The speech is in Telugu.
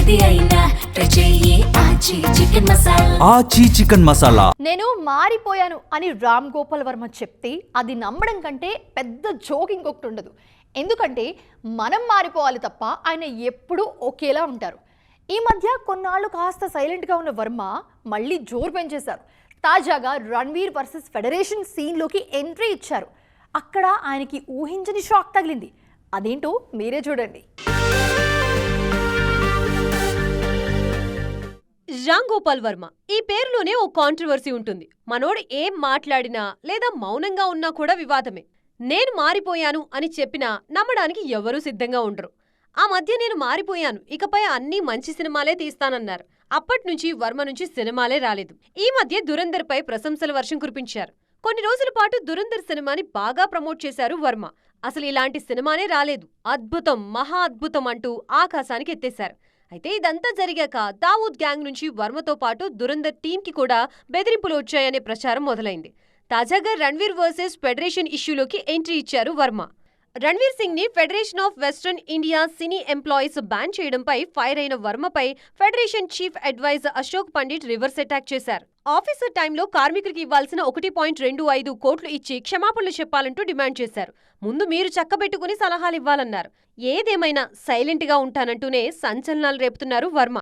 ఏది అయినా ట్రై చెయ్యి ఆచి చికెన్ మసాలా. ఆచి చికెన్ మసాలా. నేను మారిపోయాను అని రామ్ గోపాల్ వర్మ చెప్తే అది నమ్మడం కంటే పెద్ద జోక్ ఇంకొకటి ఉండదు. ఎందుకంటే మనం మారిపోవాలి తప్ప ఆయన ఎప్పుడూ ఒకేలా ఉంటారు. ఈ మధ్య కొన్నాళ్ళు కాస్త సైలెంట్గా ఉన్న వర్మ మళ్ళీ జోరు పెంచేశారు. తాజాగా రణ్వీర్ వర్సెస్ ఫెడరేషన్ సీన్లోకి ఎంట్రీ ఇచ్చారు. అక్కడ ఆయనకి ఊహించని షాక్ తగిలింది. అదేంటో మీరే చూడండి. రామ్ గోపాల్ వర్మ ఈ పేరులోనే ఓ కాంట్రవర్సీ ఉంటుంది. మనోడు ఏం మాట్లాడినా లేదా మౌనంగా ఉన్నా కూడా వివాదమే. నేను మారిపోయాను అని చెప్పినా నమ్మడానికి ఎవరూ సిద్ధంగా ఉండరు. ఆ మధ్య నేను మారిపోయాను, ఇకపై అన్నీ మంచి సినిమాలే తీస్తానన్నారు. అప్పట్నుంచి వర్మ నుంచి సినిమాలే రాలేదు. ఈ మధ్య దురంధర్ పై ప్రశంసల వర్షం కురిపించారు. కొన్ని రోజుల పాటు దురంధర్ సినిమాని బాగా ప్రమోట్ చేశారు వర్మ. అసలు ఇలాంటి సినిమానే రాలేదు, అద్భుతం, మహా అద్భుతం అంటూ ఆకాశానికి ఎత్తేశారు. అయితే ఇదంతా జరిగాక దావూద్ గ్యాంగ్ నుంచి వర్మతో పాటు దురంధర్ టీంకి కూడా బెదిరింపులు వచ్చాయనే ప్రచారం మొదలైంది. తాజాగా రణ్వీర్ వర్సెస్ ఫెడరేషన్ ఇష్యూలోకి ఎంట్రీ ఇచ్చారు వర్మ. రణ్వీర్ సింగ్ ని federation of western India cine employees ban చేయడంపై ఫైర్ అయిన వర్మపై federation chief adviser Ashok Pandit reverse attack చేశారు. ఆఫీసర్ టైంలో కార్మికులకు ఇవ్వాల్సిన 1.25 కోట్లు ఇచ్చి క్షమాపణలు చెప్పాలంటూ డిమాండ్ చేశారు. ముందు మీరు చక్కబెట్టుకుని సలహాలివ్వాలన్నారు. ఏదేమైనా సైలెంట్ గా ఉంటానంటూనే సంచలనాలు రేపుతున్నారు వర్మ.